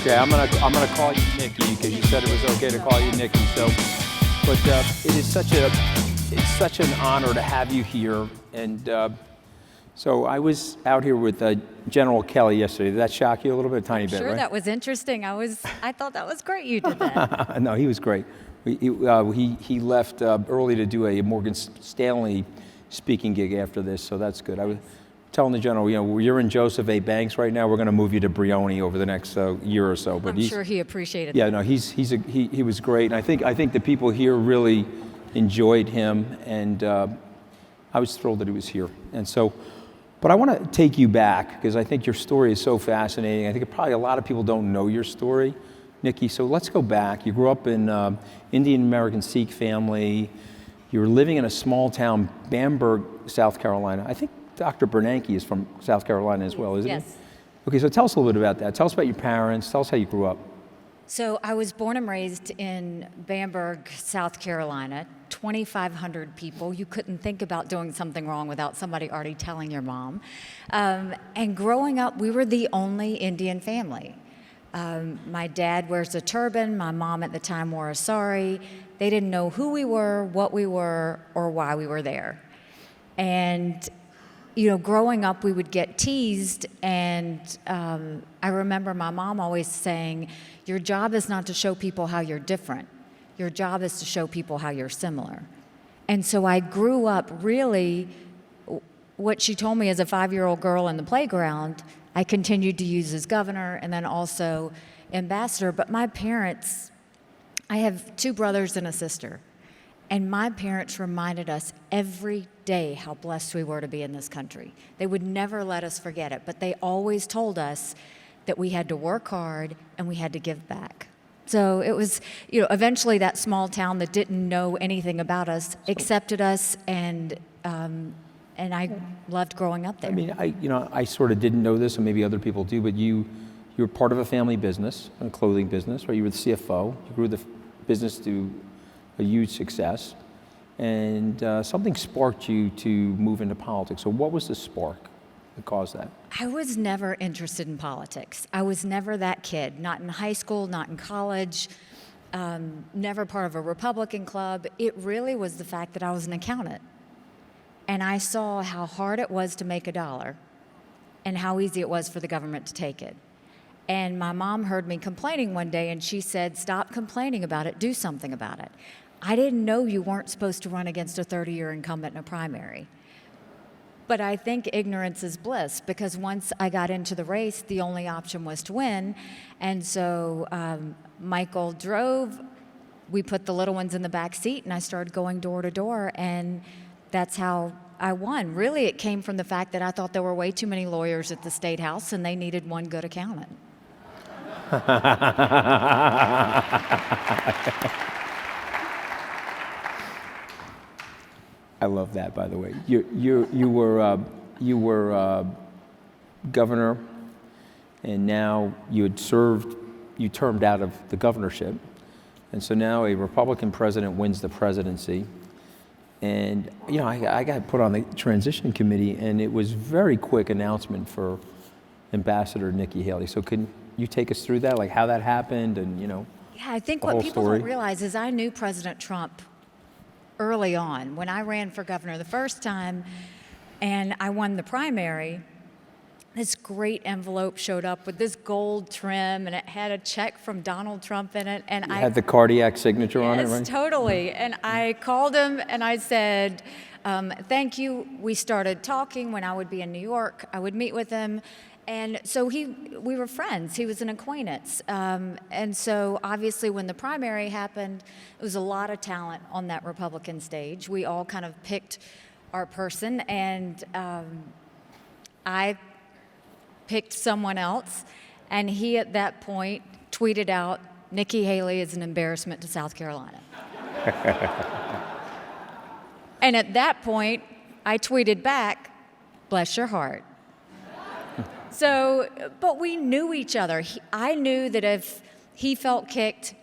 Okay, I'm gonna call you Nikki because you said it was okay to call you Nikki. So, but it is such an honor to have you here. And so I was out here with General Kelly yesterday. Did that shock you a little bit, a tiny bit, Sure, right? that was interesting. I thought that was great you did that. No, he was great. He left early to do a Morgan Stanley speaking gig after this, so that's good. I was telling the general, you're in Joseph A. Banks right now. We're going to move you to Brioni over the next year or so. But I'm sure he appreciated that. that. No, he was great. And I think the people here really enjoyed him, and I was thrilled that he was here. And so, but I want to take you back because I think your story is so fascinating. I think probably a lot of people don't know your story, Nikki. So let's go back. You grew up in Indian American Sikh family. You were living in a small town, Bamberg, South Carolina. I think Dr. Bernanke is from South Carolina as well, isn't he? Yes. Okay, so tell us a little bit about that. Tell us about your parents. Tell us how you grew up. So I was born and raised in Bamberg, South Carolina, 2,500 people. You couldn't think about doing something wrong without somebody already telling your mom. And growing up, we were the only Indian family. My dad wears a turban. My mom at the time wore a sari. They didn't know who we were, what we were, or why we were there. And growing up, we would get teased, and I remember my mom always saying, your job is not to show people how you're different. Your job is to show people how you're similar. And so I grew up really, what she told me as a 5-year-old girl in the playground, I continued to use as governor and then also ambassador. But my parents, I have 2 brothers and a sister. And my parents reminded us every day how blessed we were to be in this country. They would never let us forget it, but they always told us that we had to work hard and we had to give back. So it was, eventually that small town that didn't know anything about us accepted us, and I loved growing up there. I mean, I sort of didn't know this, and maybe other people do, but you were part of a family business, a clothing business, right? You were the CFO. You grew the business to a huge success, and something sparked you to move into politics. So what was the spark that caused that? I was never interested in politics. I was never that kid, not in high school, not in college, never part of a Republican club. It really was the fact that I was an accountant, and I saw how hard it was to make $1 and how easy it was for the government to take it. And my mom heard me complaining one day, and she said, stop complaining about it, do something about it. I didn't know you weren't supposed to run against a 30-year incumbent in a primary. But I think ignorance is bliss, because once I got into the race, the only option was to win. And so Michael drove, we put the little ones in the back seat, and I started going door to door, and that's how I won. Really, it came from the fact that I thought there were way too many lawyers at the State House, and they needed one good accountant. I love that, by the way. You were governor, and now you termed out of the governorship, and so now a Republican president wins the presidency, and I got put on the transition committee, and it was very quick announcement for Ambassador Nikki Haley. So can you take us through that, like how that happened, and Yeah, I think what people don't realize is I knew President Trump early on. When I ran for governor the first time and I won the primary, this great envelope showed up with this gold trim, and it had a check from Donald Trump in it. And I had the cardiac signature on it, right? Yes, totally. And I called him and I said, thank you. We started talking. When I would be in New York, I would meet with him. And so we were friends. He was an acquaintance. And so obviously when the primary happened, it was a lot of talent on that Republican stage. We all kind of picked our person, and I picked someone else. And he at that point tweeted out, Nikki Haley is an embarrassment to South Carolina. And at that point, I tweeted back, bless your heart. So, but we knew each other. I knew that if he felt kicked,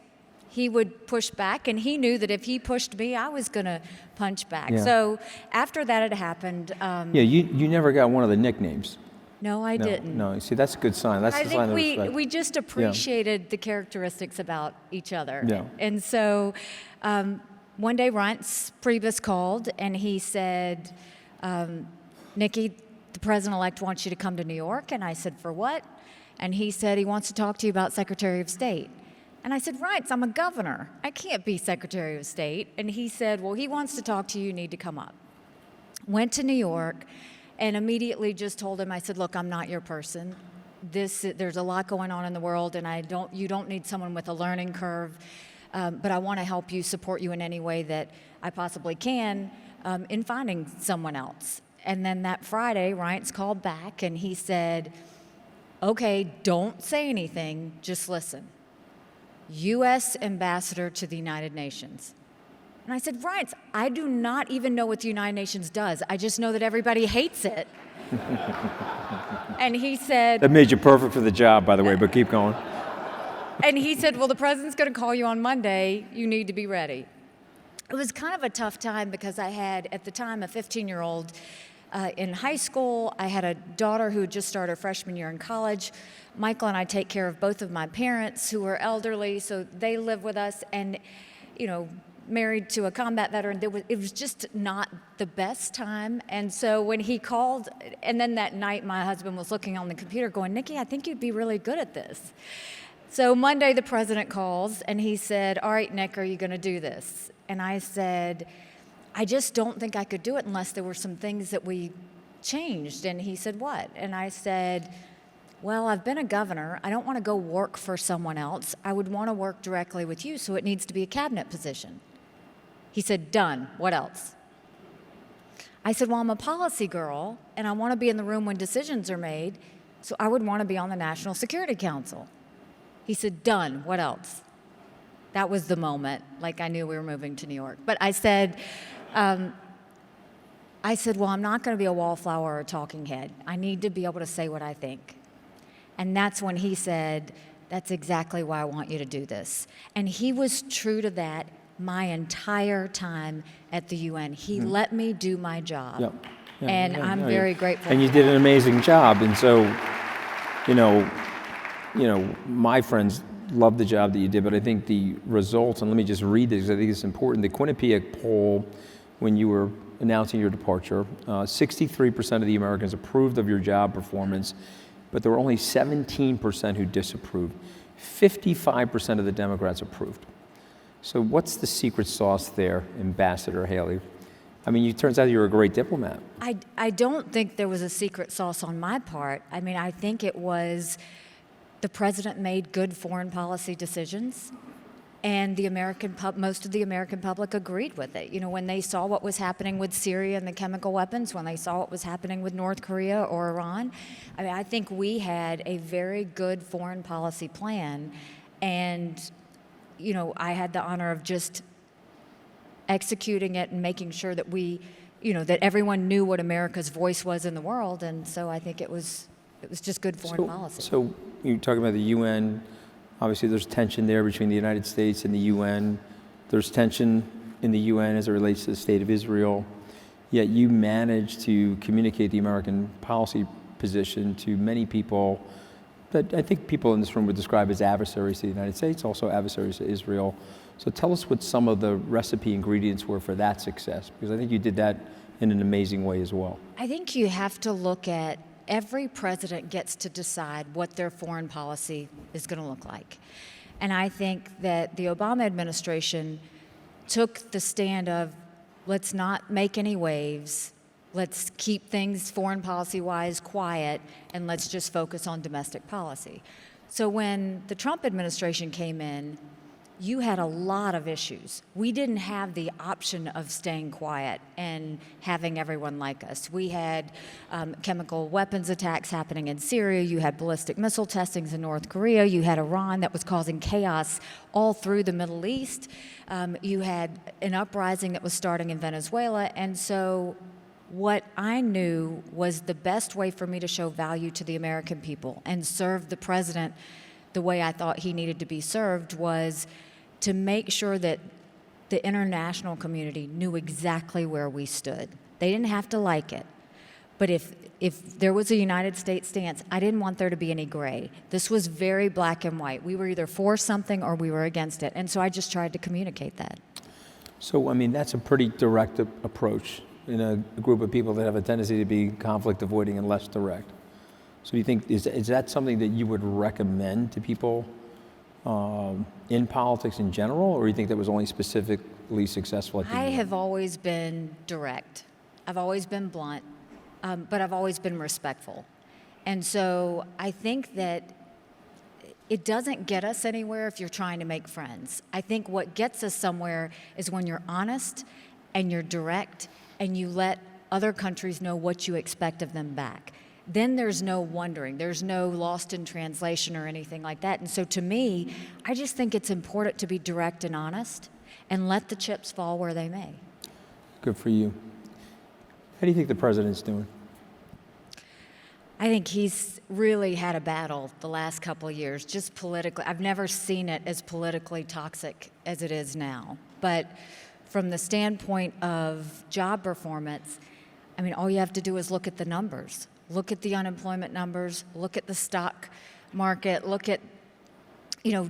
he would push back, and he knew that if he pushed me, I was going to punch back. Yeah. So after that had happened... you never got one of the nicknames. No, I didn't. No, see, that's a good sign. That's I the sign of think respect. we just appreciated the characteristics about each other. Yeah. And so one day Reince Priebus called and he said, Nikki, the president-elect wants you to come to New York. And I said, for what? And he said he wants to talk to you about Secretary of State. And I said, Reince, I'm a governor. I can't be Secretary of State. And he said, well, he wants to talk to you. You need to come up. Went to New York and immediately just told him, I said, look, I'm not your person. There's a lot going on in the world, and you don't need someone with a learning curve, but I want to help you, support you in any way that I possibly can in finding someone else. And then that Friday, Reince called back, and he said, okay, don't say anything, just listen. U.S. Ambassador to the United Nations. And I said, Reince, I do not even know what the United Nations does. I just know that everybody hates it. And he said... That made you perfect for the job, by the way, but keep going. And he said, well, the president's going to call you on Monday. You need to be ready. It was kind of a tough time because I had, at the time, a 15-year-old in high school. I had a daughter who had just started her freshman year in college. Michael and I take care of both of my parents who are elderly, so they live with us. And, married to a combat veteran, it was just not the best time. And so when he called, and then that night my husband was looking on the computer going, Nikki, I think you'd be really good at this. So Monday the president calls and he said, all right, Nick, are you going to do this? And I said, I just don't think I could do it unless there were some things that we changed. And he said, what? And I said, well, I've been a governor. I don't want to go work for someone else. I would want to work directly with you, so it needs to be a cabinet position. He said, done. What else? I said, well, I'm a policy girl, and I want to be in the room when decisions are made, so I would want to be on the National Security Council. He said, done. What else? That was the moment, like I knew we were moving to New York. But I said, well, I'm not going to be a wallflower or a talking head. I need to be able to say what I think. And that's when he said, that's exactly why I want you to do this. And he was true to that my entire time at the UN. He let me do my job. Yep. Yeah, and I'm very grateful. And you did an amazing job. And so, my friends loved the job that you did, but I think the results, and let me just read this because I think it's important. The Quinnipiac Poll, when you were announcing your departure, 63% of the Americans approved of your job performance, but there were only 17% who disapproved. 55% of the Democrats approved. So what's the secret sauce there, Ambassador Haley? I mean, it turns out you're a great diplomat. I don't think there was a secret sauce on my part. I mean, I think it was the president made good foreign policy decisions, and most of the American public agreed with it. When they saw what was happening with Syria and the chemical weapons, when they saw what was happening with North Korea or Iran, I think we had a very good foreign policy plan, and I had the honor of just executing it and making sure that that everyone knew what America's voice was in the world, and so I think it was just good foreign policy. So you're talking about the UN. Obviously, there's tension there between the United States and the UN. There's tension in the UN as it relates to the state of Israel. Yet you managed to communicate the American policy position to many people that I think people in this room would describe as adversaries to the United States, also adversaries to Israel. So tell us what some of the recipe ingredients were for that success, because I think you did that in an amazing way as well. I think you have to look at every president gets to decide what their foreign policy is going to look like. And I think that the Obama administration took the stand of, let's not make any waves, let's keep things foreign policy-wise quiet, and let's just focus on domestic policy. So when the Trump administration came in, you had a lot of issues. We didn't have the option of staying quiet and having everyone like us. We had chemical weapons attacks happening in Syria. You had ballistic missile testings in North Korea. You had Iran that was causing chaos all through the Middle East. You had an uprising that was starting in Venezuela. And so what I knew was the best way for me to show value to the American people and serve the president the way I thought he needed to be served was to make sure that the international community knew exactly where we stood. They didn't have to like it, But if there was a United States stance, I didn't want there to be any gray. This was very black and white. We were either for something or we were against it. And so I just tried to communicate that. So, I mean, that's a pretty direct approach in a group of people that have a tendency to be conflict avoiding and less direct. So do you think, is that something that you would recommend to people in politics in general, or do you think that was only specifically successful at the I UN? have always been direct. I've always been blunt, but I've always been respectful. And so I think that it doesn't get us anywhere if you're trying to make friends. I think what gets us somewhere is when you're honest and you're direct and you let other countries know what you expect of them back. Then there's no wondering. There's no lost in translation or anything like that. And so to me, I just think it's important to be direct and honest and let the chips fall where they may. Good for you. How do you think the president's doing? I think he's really had a battle the last couple of years, just politically. I've never seen it as politically toxic as it is now. But from the standpoint of job performance, I mean, all you have to do is look at the numbers. Look at the unemployment numbers, look at the stock market, look at,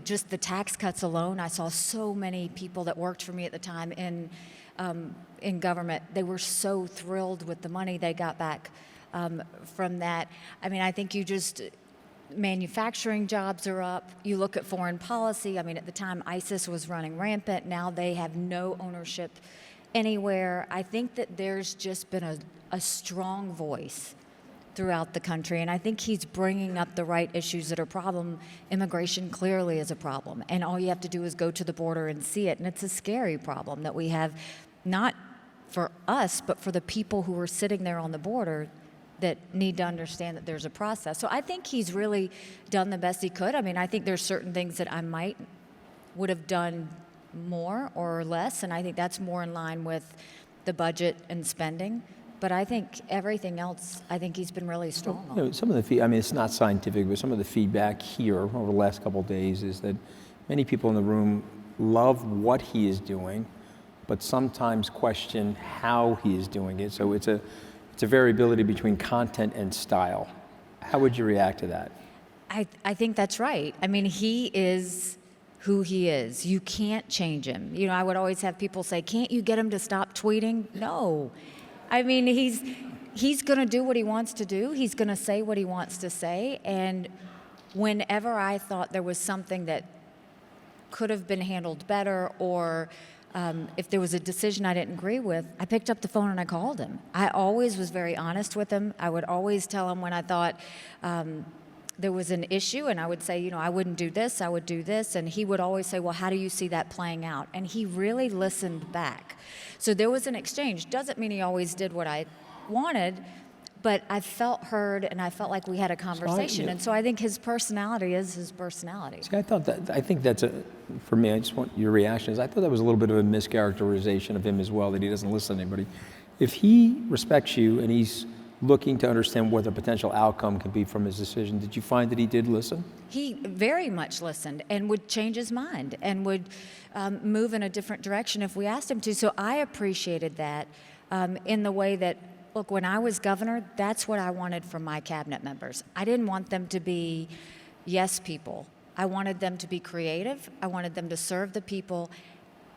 just the tax cuts alone. I saw so many people that worked for me at the time in government. They were so thrilled with the money they got back from that. I mean, I think manufacturing jobs are up. You look at foreign policy. I mean, at the time, ISIS was running rampant. Now they have no ownership anywhere. I think that there's just been a strong voice throughout the country, and I think he's bringing up the right issues that are problem. Immigration clearly is a problem, and all you have to do is go to the border and see it, and it's a scary problem that we have, not for us, but for the people who are sitting there on the border that need to understand that there's a process. So I think he's really done the best he could. I mean, I think there's certain things that I would have done more or less, and I think that's more in line with the budget and spending. But I think everything else, I think he's been really strong on. Some of the it's not scientific, but some of the feedback here over the last couple of days is that many people in the room love what he is doing, but sometimes question how he is doing it. So it's a variability between content and style. How would you react to that? I think that's right. I mean, he is who he is. You can't change him. I would always have people say, can't you get him to stop tweeting? No. I mean, he's going to do what he wants to do. He's going to say what he wants to say. And whenever I thought there was something that could have been handled better, or if there was a decision I didn't agree with, I picked up the phone and I called him. I always was very honest with him. I would always tell him when I thought there was an issue, and I would say, I wouldn't do this, I would do this. And he would always say, well, how do you see that playing out? And he really listened back. So there was an exchange. Doesn't mean he always did what I wanted, but I felt heard and I felt like we had a conversation. And so I think his personality is his personality. See, I think that's for me, I just want your reaction, I thought that was a little bit of a mischaracterization of him as well, that he doesn't listen to anybody. If he respects you and he's looking to understand what the potential outcome could be from his decision, did you find that he did listen? He very much listened and would change his mind and would move in a different direction if we asked him to. So I appreciated that in the way that, look, when I was governor, that's what I wanted from my cabinet members. I didn't want them to be yes people. I wanted them to be creative. I wanted them to serve the people.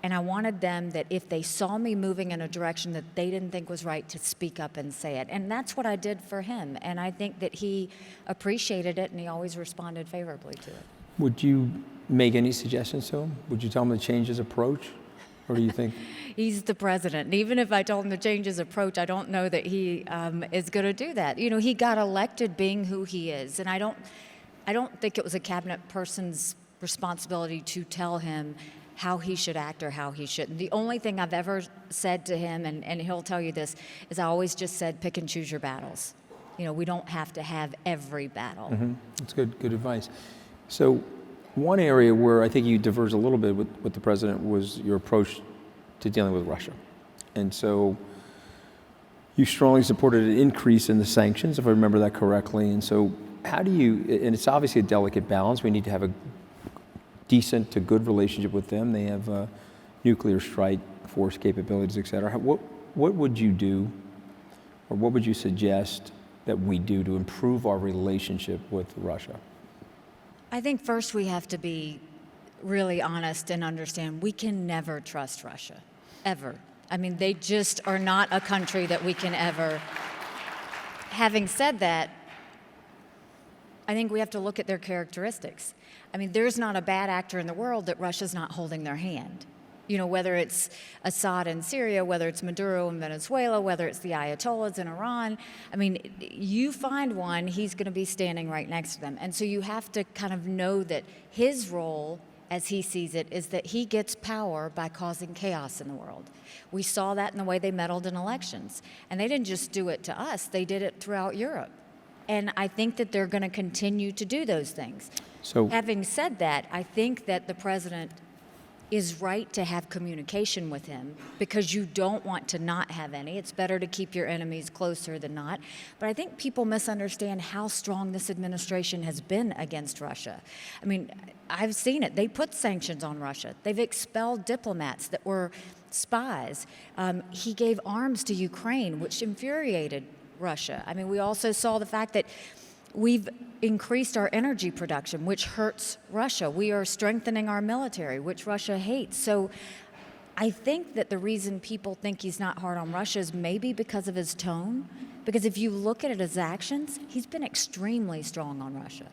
And I wanted them that if they saw me moving in a direction that they didn't think was right, to speak up and say it. And that's what I did for him. And I think that he appreciated it, and he always responded favorably to it. Would you make any suggestions to him? Would you tell him to change his approach? Or do you think? He's the president. And even if I told him to change his approach, I don't know that he is going to do that. He got elected being who he is. And I don't think it was a cabinet person's responsibility to tell him how he should act or how he shouldn't. The only thing I've ever said to him, and he'll tell you this, is I always just said, pick and choose your battles. We don't have to have every battle. Mm-hmm. That's good advice. So one area where I think you diverged a little bit with the president was your approach to dealing with Russia. And so you strongly supported an increase in the sanctions, if I remember that correctly. And so how do you, and it's obviously a delicate balance, we need to have a decent to good relationship with them. They have nuclear strike force capabilities, et cetera. What would you do or what would you suggest that we do to improve our relationship with Russia? I think first we have to be really honest and understand we can never trust Russia, ever. I mean, they just are not a country that we can ever. Having said that, I think we have to look at their characteristics. I mean, there's not a bad actor in the world that Russia's not holding their hand. You know, whether it's Assad in Syria, whether it's Maduro in Venezuela, whether it's the Ayatollahs in Iran. I mean, you find one, he's going to be standing right next to them. And so you have to kind of know that his role, as he sees it, is that he gets power by causing chaos in the world. We saw that in the way they meddled in elections. And they didn't just do it to us, they did it throughout Europe. And I think that they're going to continue to do those things. So, having said that, I think that the president is right to have communication with him because you don't want to not have any. It's better to keep your enemies closer than not. But I think people misunderstand how strong this administration has been against Russia. I mean, I've seen it. They put sanctions on Russia. They've expelled diplomats that were spies. He gave arms to Ukraine, which infuriated Russia. I mean, we also saw the fact that we've increased our energy production, which hurts Russia. We are strengthening our military, which Russia hates. So I think that the reason people think he's not hard on Russia is maybe because of his tone. Because if you look at his actions, he's been extremely strong on Russia.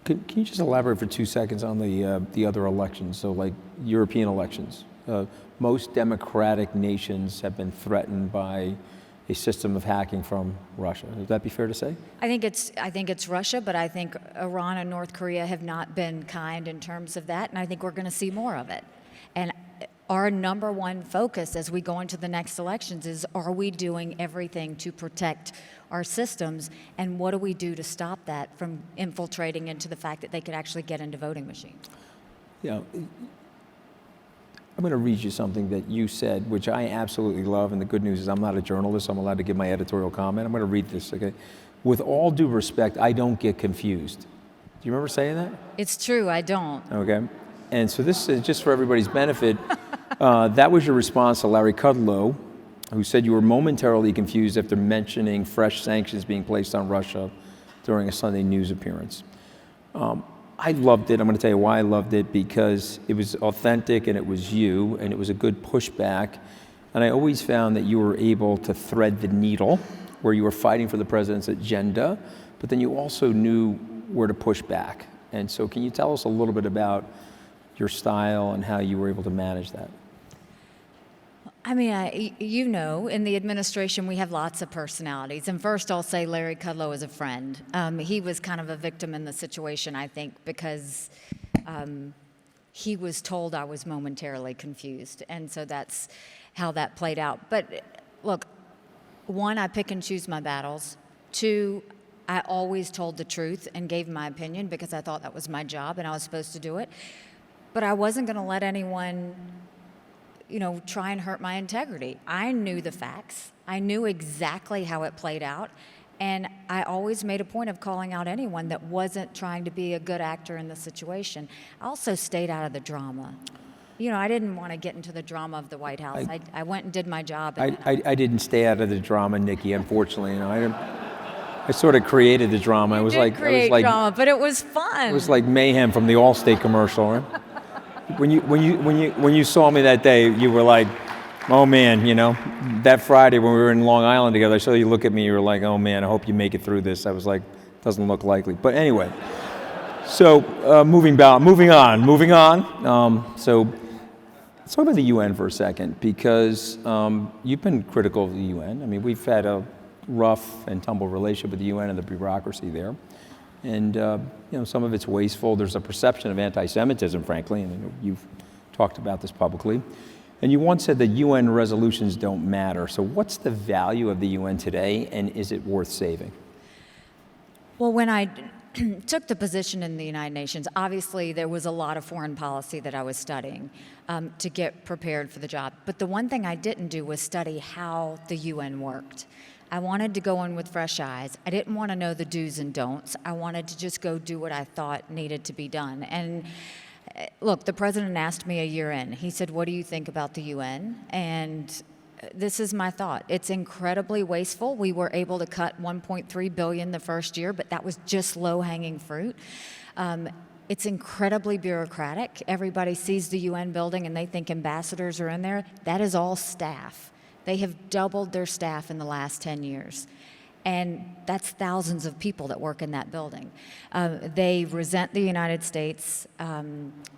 Can you just elaborate for 2 seconds on the other elections? So, like European elections, most democratic nations have been threatened by a system of hacking from Russia. Would that be fair to say? I think it's Russia, but I think Iran and North Korea have not been kind in terms of that, and I think we're going to see more of it. And our number one focus as we go into the next elections is, are we doing everything to protect our systems, and what do we do to stop that from infiltrating into the fact that they could actually get into voting machines? Yeah. I'm going to read you something that you said, which I absolutely love, and the good news is I'm not a journalist, so I'm allowed to give my editorial comment. I'm going to read this, okay? With all due respect, I don't get confused. Do you remember saying that? It's true, I don't. Okay. And so this is just for everybody's benefit. That was your response to Larry Kudlow, who said you were momentarily confused after mentioning fresh sanctions being placed on Russia during a Sunday news appearance. I loved it. I'm going to tell you why I loved it, because it was authentic and it was you, and it was a good pushback. And I always found that you were able to thread the needle where you were fighting for the president's agenda, but then you also knew where to push back. And so can you tell us a little bit about your style and how you were able to manage that? I mean, you know, in the administration, we have lots of personalities. And first, I'll say Larry Kudlow is a friend. He was kind of a victim in the situation, I think, because he was told I was momentarily confused. And so that's how that played out. But look, one, I pick and choose my battles. Two, I always told the truth and gave my opinion because I thought that was my job and I was supposed to do it. But I wasn't going to let anyone, you know, try and hurt my integrity. I knew the facts. I knew exactly how it played out. And I always made a point of calling out anyone that wasn't trying to be a good actor in the situation. I also stayed out of the drama. You know, I didn't want to get into the drama of the White House. I went and did my job. I didn't stay out of the drama, Nikki, unfortunately. You know, I sort of created the drama. You did create drama, but it was fun. It was like mayhem from the Allstate commercial, right? When you saw me that day, you were like, oh man, you know, that Friday when we were in Long Island together, I saw you look at me, you were like, oh man, I hope you make it through this. I was like, doesn't look likely. But anyway, so moving on. So let's talk about the UN for a second, because you've been critical of the UN. I mean, we've had a rough and tumble relationship with the UN and the bureaucracy there. And you know, some of it's wasteful. There's a perception of anti-Semitism, frankly, and you've talked about this publicly. And you once said that UN resolutions don't matter. So what's the value of the UN today, and is it worth saving? Well, when I took the position in the United Nations, obviously there was a lot of foreign policy that I was studying to get prepared for the job. But the one thing I didn't do was study how the UN worked. I wanted to go in with fresh eyes. I didn't want to know the do's and don'ts. I wanted to just go do what I thought needed to be done. And look, the president asked me a year in. He said, what do you think about the UN? And this is my thought. It's incredibly wasteful. We were able to cut $1.3 billion the first year, but that was just low-hanging fruit. It's incredibly bureaucratic. Everybody sees the UN building and they think ambassadors are in there. That is all staff. They have doubled their staff in the last 10 years. And that's thousands of people that work in that building. They resent the United States.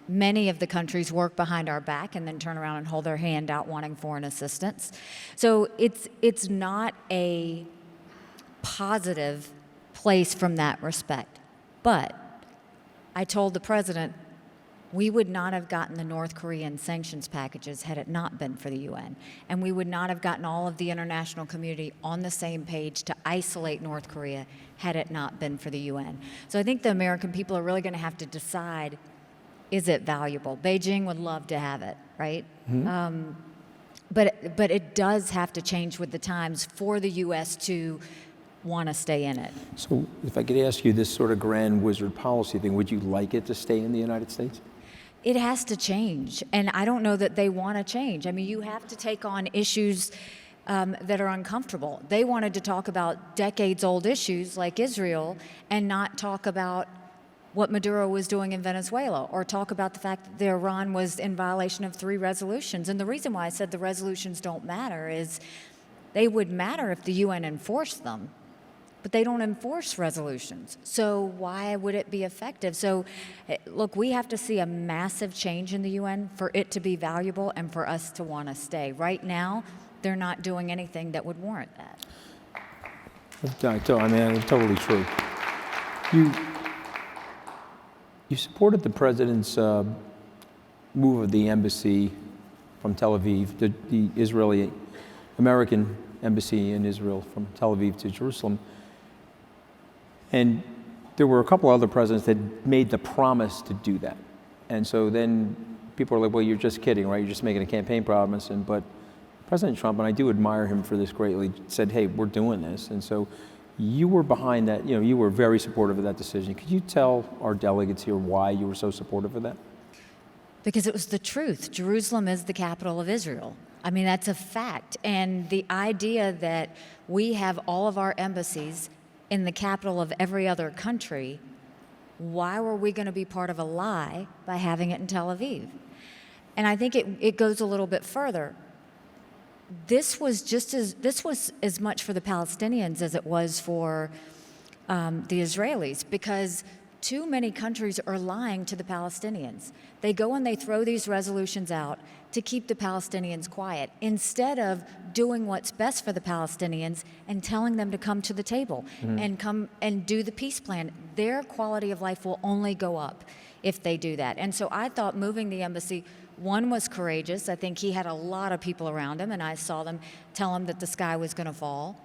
Many of the countries work behind our back and then turn around and hold their hand out wanting foreign assistance. So it's not a positive place from that respect. But I told the president we would not have gotten the North Korean sanctions packages had it not been for the UN. And we would not have gotten all of the international community on the same page to isolate North Korea had it not been for the UN. So I think the American people are really going to have to decide, is it valuable? Beijing would love to have it, right? Mm-hmm. But it does have to change with the times for the U.S. to want to stay in it. So if I could ask you this sort of grand wizard policy thing, would you like it to stay in the United States? It has to change, and I don't know that they want to change. I mean, you have to take on issues that are uncomfortable. They wanted to talk about decades-old issues like Israel and not talk about what Maduro was doing in Venezuela or talk about the fact that Iran was in violation of 3 resolutions. And the reason why I said the resolutions don't matter is they would matter if the UN enforced them. But they don't enforce resolutions. So why would it be effective? So look, we have to see a massive change in the UN for it to be valuable and for us to want to stay. Right now, they're not doing anything that would warrant that. I mean, it's totally true. You supported the president's move of the embassy from Tel Aviv, the Israeli American embassy in Israel from Tel Aviv to Jerusalem. And there were a couple other presidents that made the promise to do that. And so then people are like, well, you're just kidding, right? You're just making a campaign promise. But President Trump, and I do admire him for this greatly, said, hey, we're doing this. And so you were behind that, you were very supportive of that decision. Could you tell our delegates here why you were so supportive of that? Because it was the truth. Jerusalem is the capital of Israel. I mean, that's a fact. And the idea that we have all of our embassies in the capital of every other country, why were we going to be part of a lie by having it in Tel Aviv? And I think it goes a little bit further. This was as much for the Palestinians as it was for the Israelis, because too many countries are lying to the Palestinians. They go and they throw these resolutions out to keep the Palestinians quiet instead of doing what's best for the Palestinians and telling them to come to the table and come and do the peace plan. Their quality of life will only go up if they do that. And so I thought moving the embassy, one, was courageous. I think he had a lot of people around him, and I saw them tell him that the sky was going to fall.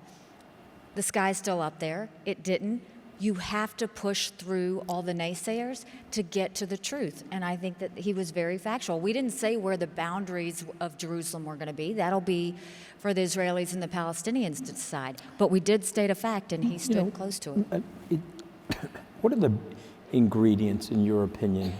The sky's still up there. It didn't. You have to push through all the naysayers to get to the truth. And I think that he was very factual. We didn't say where the boundaries of Jerusalem were going to be. That'll be for the Israelis and the Palestinians to decide. But we did state a fact, and he stood close to it. What are the ingredients, in your opinion,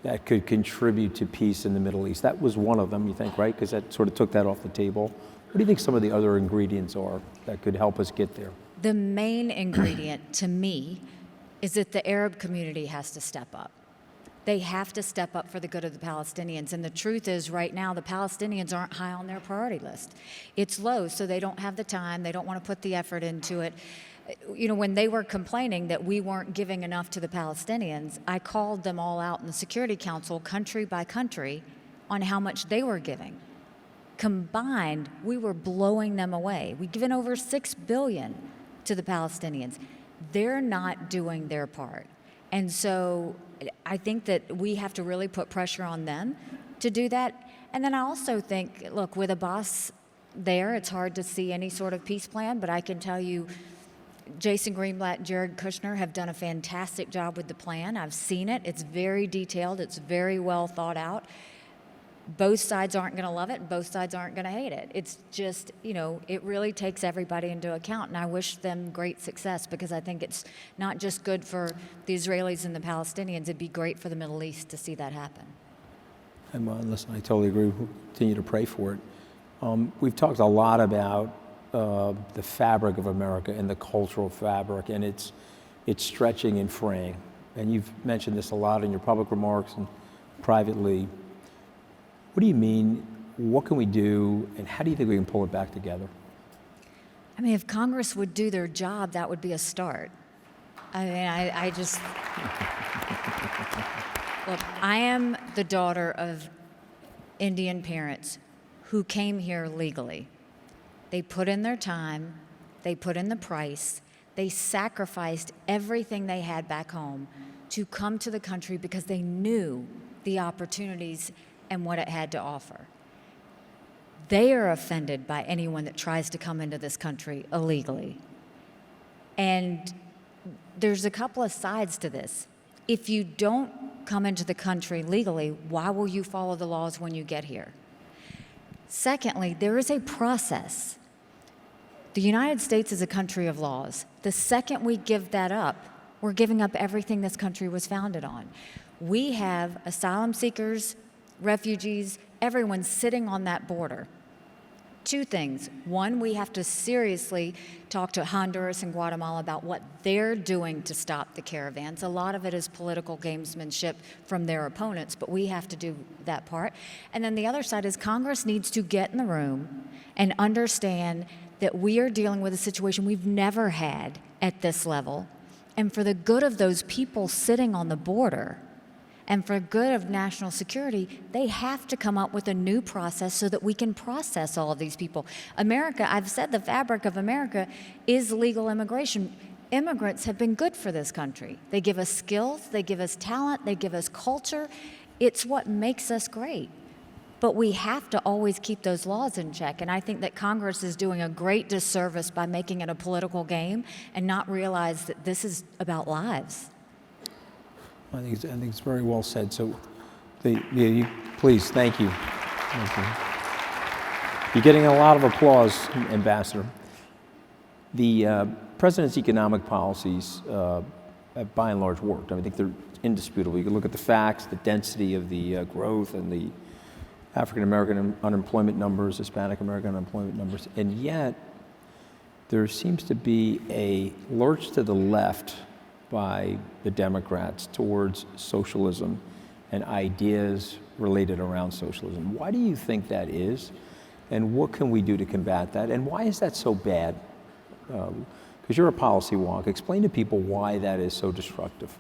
that could contribute to peace in the Middle East? That was one of them, you think, right? Because that sort of took that off the table. What do you think some of the other ingredients are that could help us get there? The main ingredient to me is that the Arab community has to step up. They have to step up for the good of the Palestinians. And the truth is, right now, the Palestinians aren't high on their priority list. It's low, so they don't have the time. They don't want to put the effort into it. When they were complaining that we weren't giving enough to the Palestinians, I called them all out in the Security Council, country by country, on how much they were giving. Combined, we were blowing them away. We've given over $6 billion to the Palestinians. They're not doing their part. And so I think that we have to really put pressure on them to do that. And then I also think, look, with Abbas there, it's hard to see any sort of peace plan, but I can tell you Jason Greenblatt and Jared Kushner have done a fantastic job with the plan. I've seen it. It's very detailed. It's very well thought out. Both sides aren't going to love it. Both sides aren't going to hate it. It's just, it really takes everybody into account. And I wish them great success, because I think it's not just good for the Israelis and the Palestinians. It'd be great for the Middle East to see that happen. And listen, I totally agree. We'll continue to pray for it. We've talked a lot about the fabric of America and the cultural fabric, and it's stretching and fraying. And you've mentioned this a lot in your public remarks and privately. What do you mean? What can we do? And how do you think we can pull it back together? I mean, if Congress would do their job, that would be a start. I mean, I just... Look, I am the daughter of Indian parents who came here legally. They put in their time, they put in the price, they sacrificed everything they had back home to come to the country because they knew the opportunities and what it had to offer. They are offended by anyone that tries to come into this country illegally. And there's a couple of sides to this. If you don't come into the country legally, why will you follow the laws when you get here? Secondly, there is a process. The United States is a country of laws. The second we give that up, we're giving up everything this country was founded on. We have asylum seekers, refugees, everyone sitting on that border. Two things. One, we have to seriously talk to Honduras and Guatemala about what they're doing to stop the caravans. A lot of it is political gamesmanship from their opponents, but we have to do that part. And then the other side is Congress needs to get in the room and understand that we are dealing with a situation we've never had at this level. And for the good of those people sitting on the border, and for good of national security, they have to come up with a new process so that we can process all of these people. America, I've said the fabric of America is legal immigration. Immigrants have been good for this country. They give us skills, they give us talent, they give us culture. It's what makes us great. But we have to always keep those laws in check. And I think that Congress is doing a great disservice by making it a political game and not realize that this is about lives. I think it's very well said. So, please, thank you. Thank you. You're getting a lot of applause, Ambassador. The president's economic policies have by and large worked. I mean, I think they're indisputable. You can look at the facts, the density of the growth and the African American unemployment numbers, Hispanic American unemployment numbers, and yet there seems to be a lurch to the left by the Democrats towards socialism and ideas related around socialism. Why do you think that is? And what can we do to combat that? And why is that so bad? Because you're a policy wonk. Explain to people why that is so destructive.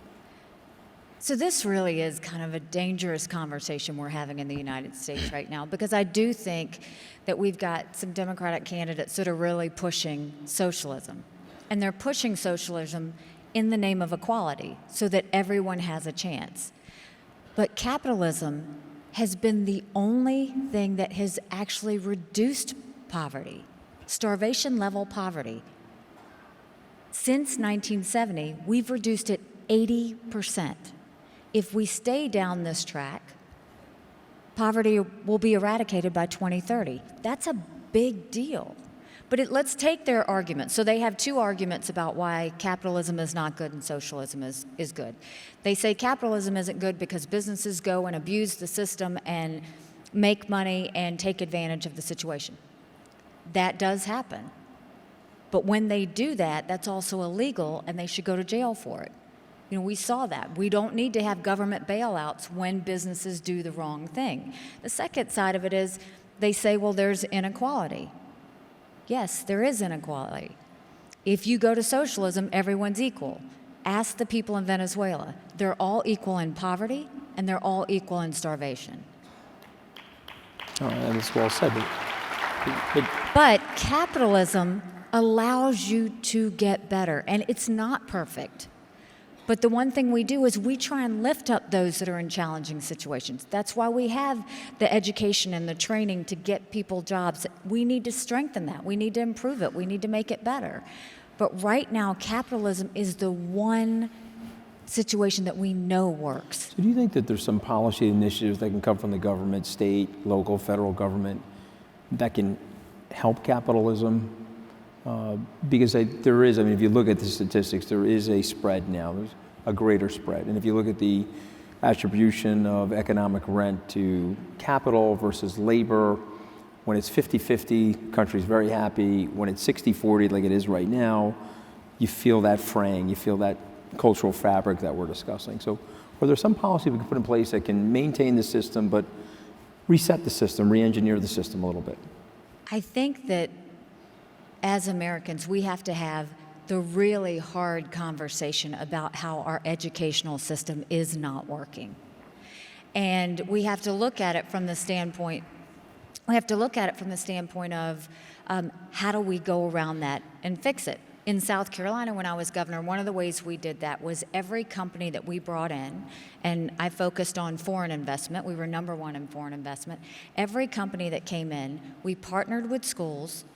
So this really is kind of a dangerous conversation we're having in the United States right now, because I do think that we've got some Democratic candidates that are really pushing socialism. And they're pushing socialism in the name of equality so that everyone has a chance. But capitalism has been the only thing that has actually reduced poverty, starvation level poverty. Since 1970, we've reduced it 80%. If we stay down this track, poverty will be eradicated by 2030. That's a big deal. But let's take their argument. So they have two arguments about why capitalism is not good and socialism is good. They say capitalism isn't good because businesses go and abuse the system and make money and take advantage of the situation. That does happen. But when they do that, that's also illegal and they should go to jail for it. You know, we saw that. We don't need to have government bailouts when businesses do the wrong thing. The second side of it is they say, well, there's inequality. Yes, there is inequality. If you go to socialism, everyone's equal. Ask the people in Venezuela. They're all equal in poverty, and they're all equal in starvation. Oh, that's well said. But capitalism allows you to get better, and it's not perfect. But the one thing we do is we try and lift up those that are in challenging situations. That's why we have the education and the training to get people jobs. We need to strengthen that. We need to improve it. We need to make it better. But right now, capitalism is the one situation that we know works. So do you think that there's some policy initiatives that can come from the government, state, local, federal government, that can help capitalism? Because there is, I mean, if you look at the statistics, there is a spread now. There's a greater spread. And if you look at the attribution of economic rent to capital versus labor, When it's 50-50, country's very happy. When it's 60-40, like it is right now, you feel that fraying, you feel that cultural fabric that we're discussing. So are there some policy we can put in place that can maintain the system, but reset the system, re-engineer the system a little bit? I think that as Americans, we have to have the really hard conversation about how our educational system is not working. And we have to look at it from the standpoint of how do we go around that and fix it. In South Carolina, when I was governor, one of the ways we did that was every company that we brought in, and I focused on foreign investment, we were number one in foreign investment. Every company that came in, we partnered with schools,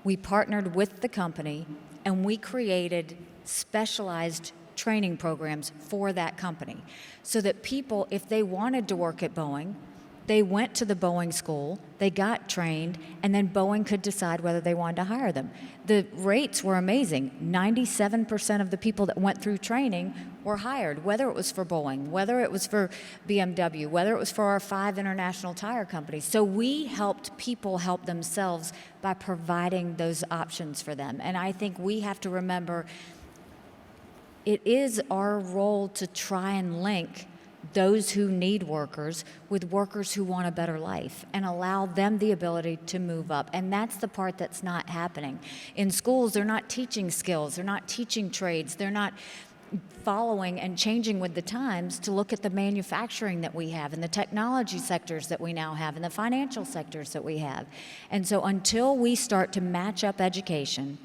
we partnered with the company, and we created specialized training programs for that company so that people, if they wanted to work at Boeing, they went to the Boeing school, they got trained, and then Boeing could decide whether they wanted to hire them. The rates were amazing. 97% of the people that went through training were hired, whether it was for Boeing, whether it was for BMW, whether it was for our 5 international tire companies. So we helped people help themselves by providing those options for them. And I think we have to remember it is our role to try and link those who need workers with workers who want a better life and allow them the ability to move up. And that's the part that's not happening. In schools, they're not teaching skills, they're not teaching trades, they're not following and changing with the times to look at the manufacturing that we have and the technology sectors that we now have and the financial sectors that we have. And so until we start to match up education,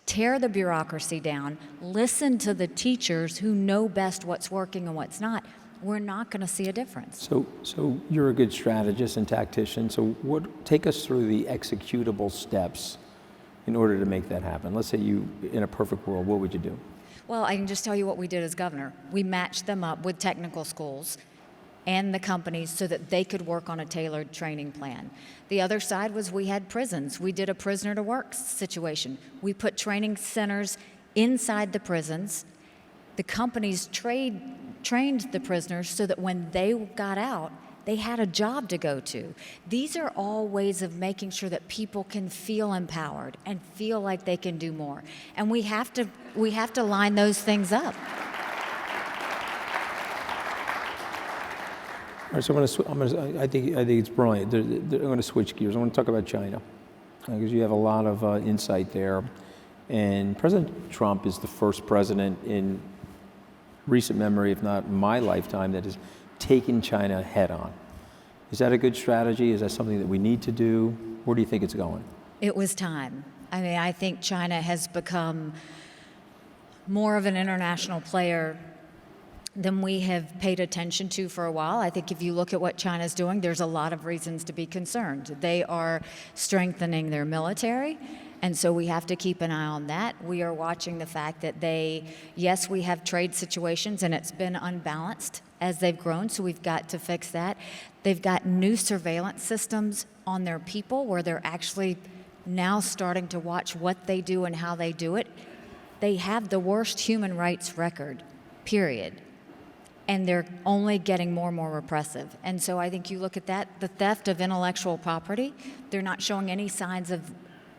tear the bureaucracy down, listen to the teachers who know best what's working and what's not, we're not going to see a difference. So you're a good strategist and tactician. So take us through the executable steps in order to make that happen. Let's say you, in a perfect world, what would you do? Well, I can just tell you what we did as governor. We matched them up with technical schools and the companies so that they could work on a tailored training plan. The other side was we had prisons. We did a prisoner to work situation. We put training centers inside the prisons. The companies trained the prisoners so that when they got out, they had a job to go to. These are all ways of making sure that people can feel empowered and feel like they can do more. And we have to line those things up. All right, so I think it's brilliant. I'm going to switch gears. I want to talk about China because you have a lot of insight there. And President Trump is the first president in recent memory, if not my lifetime, that has taken China head on. Is that a good strategy? Is that something that we need to do? Where do you think it's going? It was time. I mean, I think China has become more of an international player than we have paid attention to for a while. I think if you look at what China's doing, there's a lot of reasons to be concerned. They are strengthening their military, and so we have to keep an eye on that. We are watching the fact that yes, we have trade situations, and it's been unbalanced as they've grown, so we've got to fix that. They've got new surveillance systems on their people where they're actually now starting to watch what they do and how they do it. They have the worst human rights record, period. And they're only getting more and more repressive. And so I think you look at that, the theft of intellectual property, they're not showing any signs of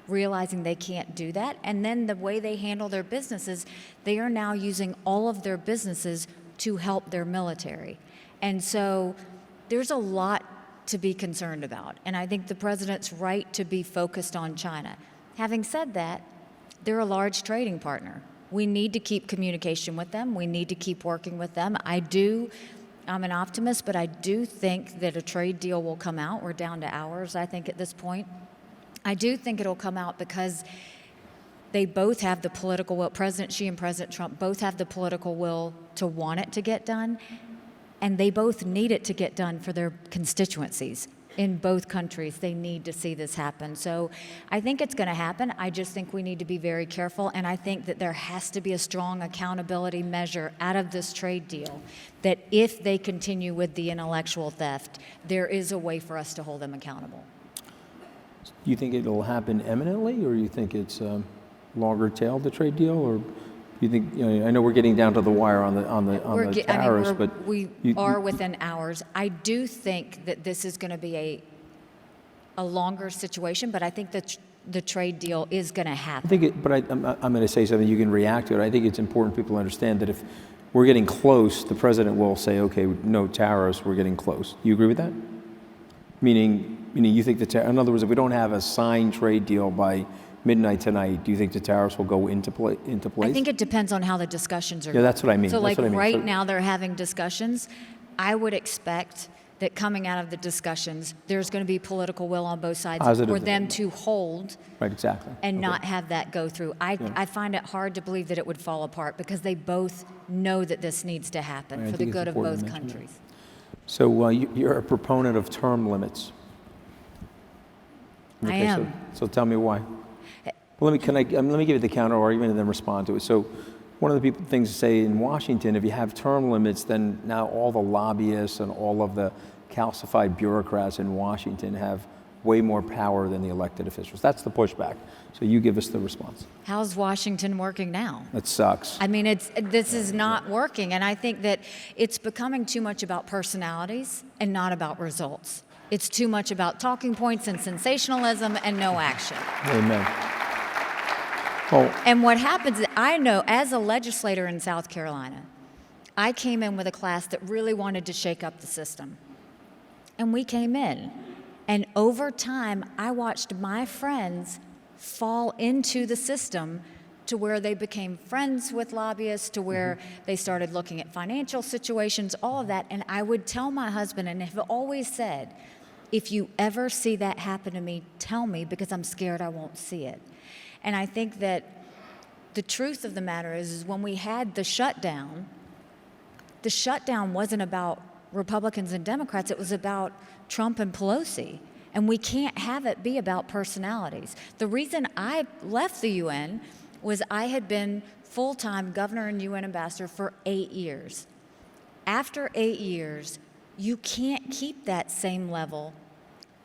realizing they can't do that. And then the way they handle their businesses, they are now using all of their businesses to help their military. And so there's a lot to be concerned about. And I think the president's right to be focused on China. Having said that, they're a large trading partner. We need to keep communication with them. We need to keep working with them. I'm an optimist, but I do think that a trade deal will come out. We're down to hours, I think, at this point. I do think it'll come out because they both have the political will. President Xi and President Trump both have the political will to want it to get done, and they both need it to get done for their constituencies. In both countries, they need to see this happen. So I think it's going to happen. I just think we need to be very careful, and I think that there has to be a strong accountability measure out of this trade deal, that if they continue with the intellectual theft, there is a way for us to hold them accountable. Do you think it'll happen imminently, or you think it's longer tail, the trade deal, or you think, I know we're getting down to the wire on the tariffs, but we are within hours. I do think that this is going to be a longer situation, but I think that the trade deal is going to happen. I'm going to say something, you can react to it. I think it's important people understand that if we're getting close, the president will say, okay, no tariffs, we're getting close. Do you agree with that? Meaning you think in other words, if we don't have a signed trade deal by midnight tonight, do you think the tariffs will go into place? I think it depends on how the discussions are going. Yeah, that's what I mean. So that's right now they're having discussions. I would expect that coming out of the discussions, there's going to be political will on both sides for them to hold and not have that go through. I find it hard to believe that it would fall apart because they both know that this needs to happen for the good of both countries. So you're a proponent of term limits. I am. So tell me why. Well, let me give you the counter argument and then respond to it. So one of the things to say in Washington, if you have term limits, then now all the lobbyists and all of the calcified bureaucrats in Washington have way more power than the elected officials. That's the pushback. So you give us the response. How's Washington working now? It sucks. I mean, this is not working, and I think that it's becoming too much about personalities and not about results. It's too much about talking points and sensationalism and no action. Amen. And what happens is, I know as a legislator in South Carolina, I came in with a class that really wanted to shake up the system. And we came in. And over time, I watched my friends fall into the system to where they became friends with lobbyists, to where they started looking at financial situations, all of that. And I would tell my husband, and have always said, if you ever see that happen to me, tell me, because I'm scared I won't see it. And I think that the truth of the matter is when we had the shutdown wasn't about Republicans and Democrats, it was about Trump and Pelosi. And we can't have it be about personalities. The reason I left the UN was I had been full-time governor and UN ambassador for 8 years. After 8 years, you can't keep that same level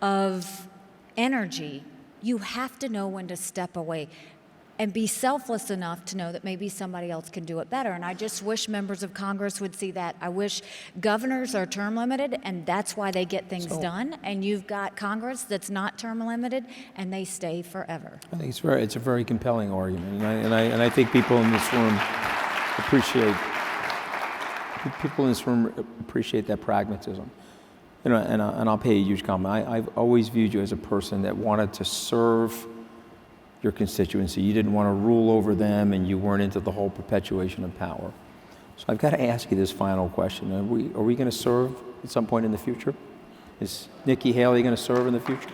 of energy. You have to know when to step away and be selfless enough to know that maybe somebody else can do it better. And I just wish members of Congress would see that. I wish governors are term limited, and that's why they get things done. And you've got Congress that's not term limited, and they stay forever. I think it's a very compelling argument, and I think people in this room appreciate that pragmatism. And I'll pay a huge compliment. I've always viewed you as a person that wanted to serve your constituency. You didn't want to rule over them, and you weren't into the whole perpetuation of power. So I've got to ask you this final question. Are we going to serve at some point in the future? Is Nikki Haley going to serve in the future?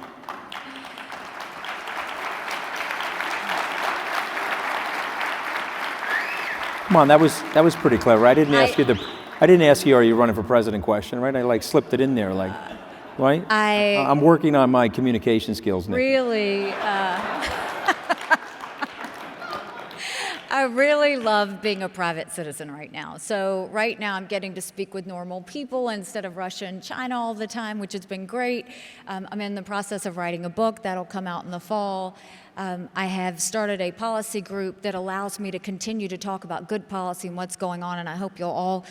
Come on, that was pretty clever. I didn't ask you, are you running for president question, right? I slipped it in there, right? I'm working on my communication skills, Nikki. Really, I really love being a private citizen right now. So right now I'm getting to speak with normal people instead of Russia and China all the time, which has been great. I'm in the process of writing a book that'll come out in the fall. I have started a policy group that allows me to continue to talk about good policy and what's going on, and I hope you'll all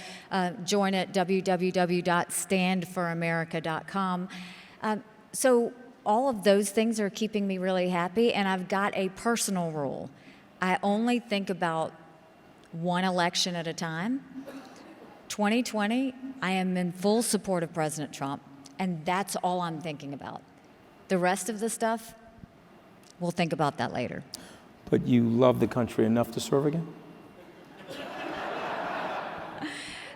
join at www.standforamerica.com. So all of those things are keeping me really happy, and I've got a personal rule. I only think about one election at a time. 2020, I am in full support of President Trump, and that's all I'm thinking about. The rest of the stuff, we'll think about that later. But you love the country enough to serve again?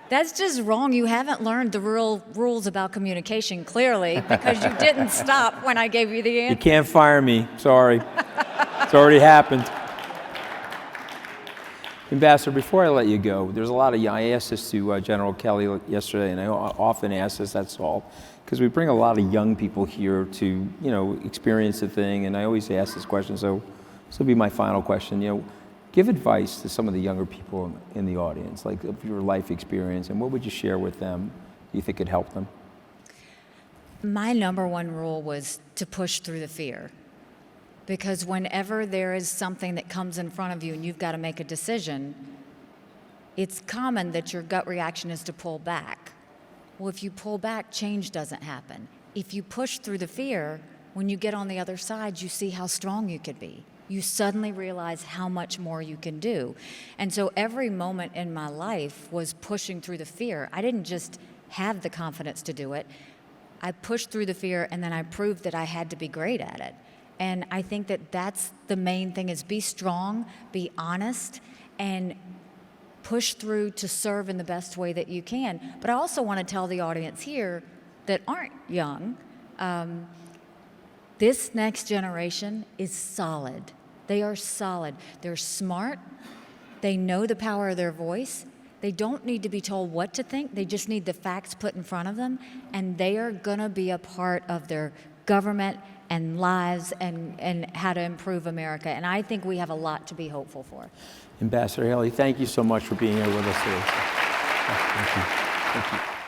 That's just wrong. You haven't learned the real rules about communication, clearly, because you didn't stop when I gave you the answer. You can't fire me. Sorry. It's already happened. Ambassador, before I let you go, there's a lot of, I asked this to General Kelly yesterday, and I often ask this, that's all, because we bring a lot of young people here to, experience the thing, and I always ask this question, so this will be my final question. Give advice to some of the younger people in the audience, like of your life experience, and what would you share with them you think could help them? My number one rule was to push through the fear. Because whenever there is something that comes in front of you and you've got to make a decision, it's common that your gut reaction is to pull back. Well, if you pull back, change doesn't happen. If you push through the fear, when you get on the other side, you see how strong you could be. You suddenly realize how much more you can do. And so every moment in my life was pushing through the fear. I didn't just have the confidence to do it. I pushed through the fear, and then I proved that I had to be great at it. And I think that that's the main thing, is be strong, be honest, and push through to serve in the best way that you can. But I also want to tell the audience here that aren't young, this next generation is solid. They are solid. They're smart. They know the power of their voice. They don't need to be told what to think. They just need the facts put in front of them, and they are going to be a part of their government and lives and how to improve America. And I think we have a lot to be hopeful for. Ambassador Haley, thank you so much for being here with us today. Thank you. Thank you.